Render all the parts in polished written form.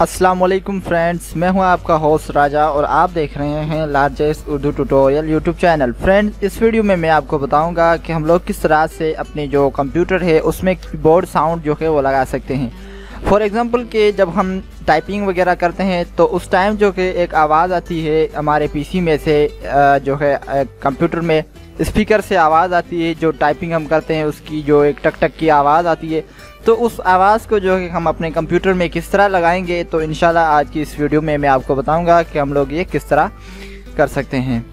अस्सलाम वालेकुम फ्रेंड्स, मैं हूं आपका होस्ट राजा और आप देख रहे हैं largest Urdu tutorial YouTube channel. Friends, इस वीडियो में मैं आपको बताऊंगा कि हम लोग किस तरह से अपने जो कंप्यूटर है उसमें कीबोर्ड साउंड जो है वो लगा सकते हैं। फॉर एग्ज़ाम्पल कि जब हम टाइपिंग वगैरह करते हैं तो उस टाइम जो कि एक आवाज़ आती है हमारे पीसी में से, जो है कंप्यूटर में स्पीकर से आवाज़ आती है, जो टाइपिंग हम करते हैं उसकी जो एक टक टक की आवाज़ आती है। तो उस आवाज़ को जो है हम अपने कंप्यूटर में किस तरह लगाएंगे, तो इंशाल्लाह आज की इस वीडियो में मैं आपको बताऊंगा कि हम लोग ये किस तरह कर सकते हैं।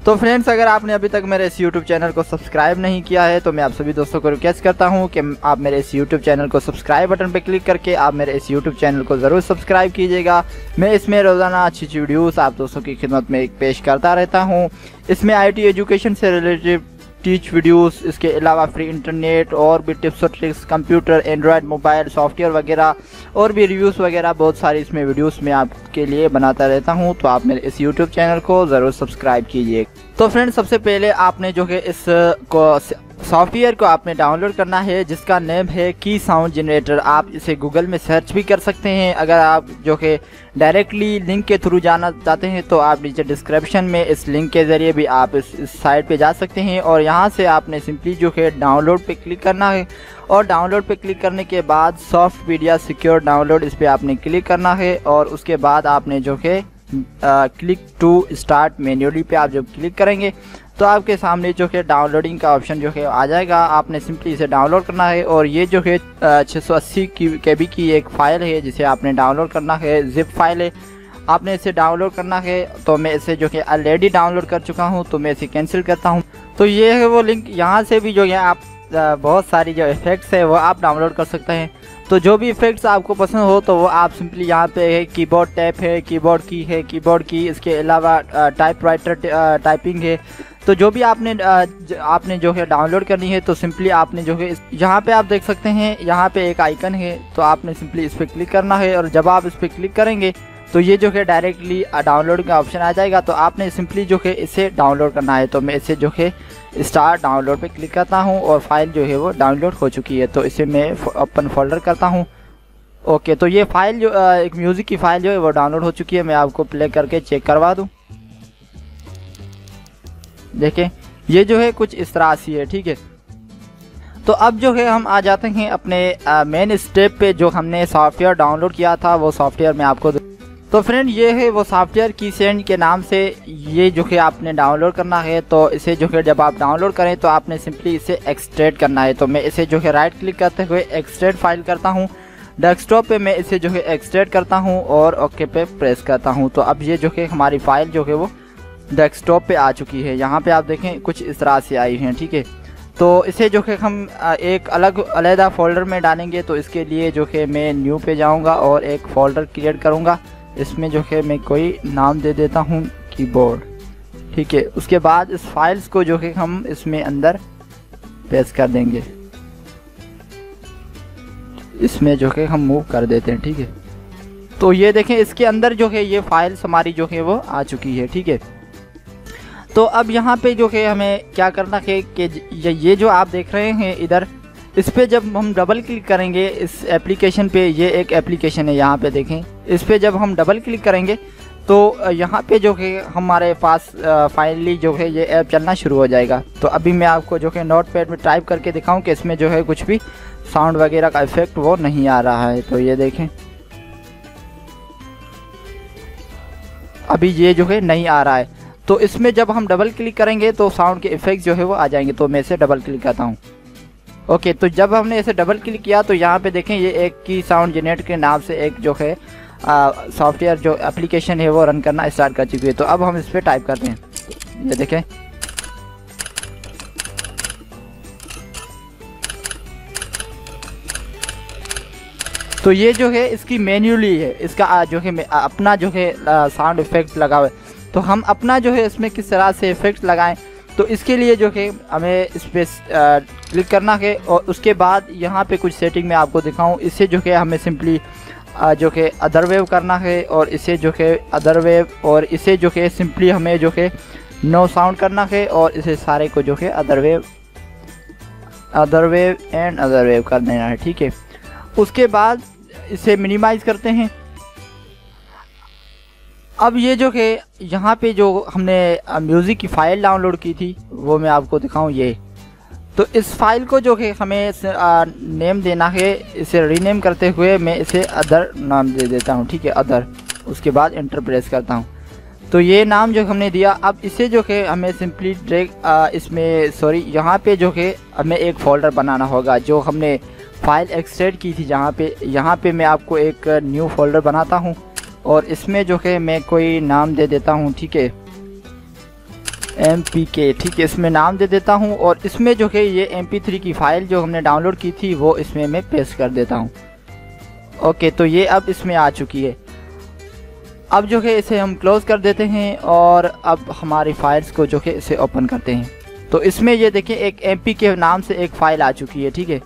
तो फ्रेंड्स, अगर आपने अभी तक मेरे इस यूट्यूब चैनल को सब्सक्राइब नहीं किया है तो मैं आप सभी दोस्तों को रिक्वेस्ट करता हूं कि आप मेरे इस यूट्यूब चैनल को सब्सक्राइब बटन पर क्लिक करके आप मेरे इस यूट्यूब चैनल को ज़रूर सब्सक्राइब कीजिएगा। मैं इसमें रोज़ाना अच्छी अच्छी वीडियोस आप दोस्तों की खिदमत में पेश करता रहता हूं। इसमें IT एजुकेशन से रिलेटेड टीच वीडियोस, इसके अलावा फ्री इंटरनेट और भी टिप्स और tricks, computer, Android mobile software वगैरह और भी रिव्यूज़ वगैरह बहुत सारी इसमें वीडियोस मैं आपके लिए बनाता रहता हूं। तो आप मेरे इस यूट्यूब चैनल को ज़रूर सब्सक्राइब कीजिए। तो फ्रेंड्स, सबसे पहले आपने जो है इस सॉफ्टवेयर को आपने डाउनलोड करना है जिसका नेम है की साउंड जनरेटर। आप इसे गूगल में सर्च भी कर सकते हैं। अगर आप जो है डायरेक्टली लिंक के थ्रू जाना चाहते हैं तो आप नीचे डिस्क्रिप्शन में इस लिंक के ज़रिए भी आप इस साइट पे जा सकते हैं और यहाँ से आपने सिंपली जो है डाउनलोड पे क्लिक करना है और डाउनलोड पे क्लिक करने के बाद सॉफ्ट मीडिया सिक्योर डाउनलोड इस पर आपने क्लिक करना है और उसके बाद आपने जो है क्लिक टू स्टार्ट मैन्युअली पे आप जब क्लिक करेंगे तो आपके सामने जो है डाउनलोडिंग का ऑप्शन जो है आ जाएगा। आपने सिंपली इसे डाउनलोड करना है और ये जो है 680 KB की एक फ़ाइल है जिसे आपने डाउनलोड करना है। जिप फाइल है, आपने इसे डाउनलोड करना है। तो मैं इसे जो है ऑलरेडी डाउनलोड कर चुका हूँ तो मैं इसे कैंसिल करता हूँ। तो ये है वो लिंक, यहाँ से भी जो है आप बहुत सारी जो इफ़ेक्ट्स है वो आप डाउनलोड कर सकते हैं। तो जो भी इफ़ेक्ट्स आपको पसंद हो तो वो आप सिंपली यहाँ पे है, कीबोर्ड टैप है, कीबोर्ड की है, कीबोर्ड की, इसके अलावा टाइपराइटर टाइपिंग है। तो जो भी आपने जो है डाउनलोड करनी है तो सिंपली आपने जो है यहाँ पे आप देख सकते हैं, यहाँ पे एक आइकन है तो आपने सिंपली इस पर क्लिक करना है और जब आप इस पर क्लिक करेंगे तो ये जो है डायरेक्टली डाउनलोड का ऑप्शन आ जाएगा। तो आपने सिंपली जो है इसे डाउनलोड करना है। तो मैं इसे जो है स्टार्ट डाउनलोड पे क्लिक करता हूँ और फाइल जो है वो डाउनलोड हो चुकी है। तो इसे मैं ओपन फोल्डर करता हूँ। ओके, तो ये फाइल जो एक म्यूज़िक की फ़ाइल जो है वो डाउनलोड हो चुकी है। मैं आपको प्ले करके चेक करवा दूँ। देखें, ये जो है कुछ इस तरह सी है, ठीक है। तो अब जो है हम आ जाते हैं अपने मेन स्टेप पे, जो हमने सॉफ्टवेयर डाउनलोड किया था वो सॉफ्टवेयर में आपको। तो फ्रेंड, ये है वो सॉफ्टवेयर कीसेंड के नाम से ये जो है आपने डाउनलोड करना है। तो इसे जो है जब आप डाउनलोड करें तो आपने सिंपली इसे एक्सट्रैक्ट करना है। तो मैं इसे जो है राइट क्लिक करते हुए एक्सट्रैक्ट फाइल करता हूँ। डेस्कटॉप पे मैं इसे जो है एक्सट्रैक्ट करता हूँ और ओके पे प्रेस करता हूँ। तो अब ये जो है हमारी फ़ाइल जो है वो डेस्कटॉप पे आ चुकी है। यहाँ पे आप देखें कुछ इस तरह से आई हैं, ठीक है। तो इसे जो है हम एक अलग फोल्डर में डालेंगे। तो इसके लिए जो है मैं न्यू पे जाऊँगा और एक फ़ोल्डर क्रिएट करूँगा। इसमें जो है मैं कोई नाम दे देता हूँ कीबोर्ड, ठीक है। उसके बाद इस फाइल्स को जो है हम इसमें अंदर पेस्ट कर देंगे, इसमें जो है हम मूव कर देते हैं, ठीक है। तो ये देखें, इसके अंदर जो है ये फाइल्स हमारी जो है वो आ चुकी है, ठीक है। तो अब यहाँ पे जो है हमें क्या करना है कि ये जो आप देख रहे हैं इधर, इस पे जब हम डबल क्लिक करेंगे इस एप्लीकेशन पे, ये एक एप्लीकेशन है, यहाँ पे देखें, इस पे जब हम डबल क्लिक करेंगे तो यहाँ पे जो है हमारे पास फाइनली जो है ये ऐप चलना शुरू हो जाएगा। तो अभी मैं आपको जो है नोटपैड में टाइप करके दिखाऊं कि इसमें जो है कुछ भी साउंड वगैरह का इफेक्ट वो नहीं आ रहा है। तो ये देखें, अभी ये जो है नहीं आ रहा है। तो इसमें जब हम डबल क्लिक करेंगे तो साउंड के इफेक्ट जो है वो आ जाएंगे। तो मैं इसे डबल क्लिक करता हूँ। ओके, तो जब हमने इसे डबल क्लिक किया तो यहाँ पे देखें ये एक की साउंड जनरेटर के नाम से एक जो है सॉफ्टवेयर जो एप्लीकेशन है वो रन करना स्टार्ट कर चुकी है। तो अब हम इस पर टाइप करते हैं, ये देखें, तो ये जो है इसकी मैन्युअली है, इसका जो है अपना जो है साउंड इफेक्ट लगा हुआ है। तो हम अपना जो है इसमें किस तरह से इफेक्ट लगाएं, तो इसके लिए जो है हमें इस पर क्लिक करना है और उसके बाद यहाँ पे कुछ सेटिंग में आपको दिखाऊं। इसे जो है हमें सिंपली जो है अदर वेव करना है और इसे जो है अदर वेव और इसे जो है सिंपली हमें जो है नो साउंड करना है और इसे सारे को जो है other wave and other wave कर देना है, ठीक है। उसके बाद इसे मिनिमाइज़ करते हैं अब ये जो है यहाँ पे जो हमने म्यूज़िक की फ़ाइल डाउनलोड की थी वो मैं आपको दिखाऊँ। ये तो इस फाइल को जो है हमें नेम देना है। इसे रीनेम करते हुए मैं इसे अदर नाम दे देता हूँ, ठीक है, अदर। उसके बाद एंटर प्रेस करता हूँ। तो ये नाम जो हमने दिया, अब इसे जो है हमें सिंपली यहाँ पे जो है हमें एक फ़ोल्डर बनाना होगा जो हमने फ़ाइल एक्सट्रैक्ट की थी। यहाँ पे मैं आपको एक न्यू फोल्डर बनाता हूँ और इसमें जो है मैं कोई नाम दे देता हूँ, ठीक है, MPK, ठीक है, इसमें नाम दे देता हूँ। और इसमें जो है ये MP3 की फ़ाइल जो हमने डाउनलोड की थी वो इसमें मैं पेस्ट कर देता हूँ। ओके, तो ये अब इसमें आ चुकी है। अब जो है इसे हम क्लोज़ कर देते हैं और अब हमारी फाइल्स को जो है इसे ओपन करते हैं। तो इसमें ये देखिए एक MPK नाम से एक फ़ाइल आ चुकी है, ठीक है।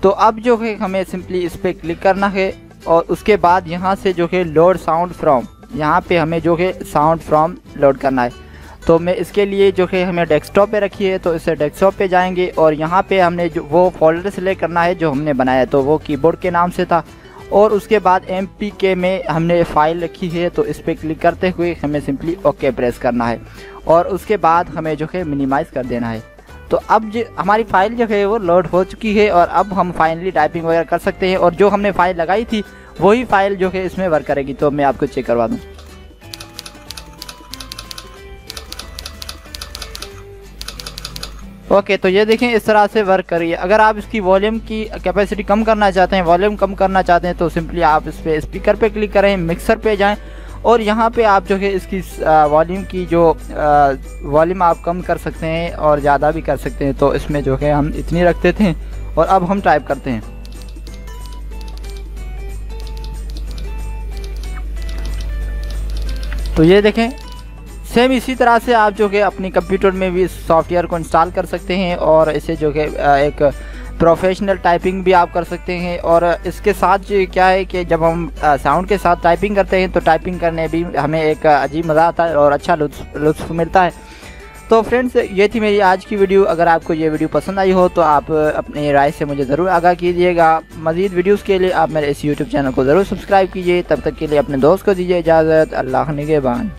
तो अब जो है हमें सिंपली इस पर क्लिक करना है और उसके बाद यहाँ से जो है लोड साउंड फ्रॉम, यहाँ पे हमें जो है साउंड फ्रॉम लोड करना है। तो मैं इसके लिए जो है हमें डेस्कटॉप पे रखी है, तो इसे डेस्कटॉप पे जाएंगे और यहाँ पे हमने जो वो फोल्डर सेलेक्ट करना है जो हमने बनाया, तो वो कीबोर्ड के नाम से था। और उसके बाद MPK में हमने फ़ाइल रखी है, तो इस पर क्लिक करते हुए हमें सिंपली ओके प्रेस करना है और उसके बाद हमें जो है मिनिमाइज़ कर देना है। तो अब जो हमारी फ़ाइल जो है वो लोड हो चुकी है और अब हम फाइनली टाइपिंग वगैरह कर सकते हैं। और जो हमने फ़ाइल लगाई थी वही फ़ाइल जो है इसमें वर्क करेगी। तो मैं आपको चेक करवा दूँ। ओके, तो ये देखें इस तरह से वर्क करिए। अगर आप इसकी वॉल्यूम की कैपेसिटी कम करना चाहते हैं, वॉल्यूम कम करना चाहते हैं, तो सिंपली आप इस पर स्पीकर पे क्लिक करें, मिक्सर पे जाएं और यहाँ पे आप जो है इसकी वॉल्यूम की जो वॉल्यूम आप कम कर सकते हैं और ज़्यादा भी कर सकते हैं। तो इसमें जो है हम इतनी रख देते हैं और अब हम टाइप करते हैं। तो ये देखें सेम इसी तरह से आप जो है अपनी कंप्यूटर में भी इस सॉफ्टवेयर को इंस्टॉल कर सकते हैं और इसे जो है एक प्रोफेशनल टाइपिंग भी आप कर सकते हैं। और इसके साथ जो क्या है कि जब हम साउंड के साथ टाइपिंग करते हैं तो टाइपिंग करने भी हमें एक अजीब मज़ा आता है और अच्छा लुत्फ़ मिलता है। तो फ्रेंड्स, ये थी मेरी आज की वीडियो। अगर आपको ये वीडियो पसंद आई हो तो आप अपनी राय से मुझे ज़रूर आगाह कीजिएगा। मज़ीद वीडियोज़ के लिए आप मेरे इस YouTube चैनल को ज़रूर सब्सक्राइब कीजिए। तब तक के लिए अपने दोस्त को दीजिए इजाज़त। अल्लाह निगहबान।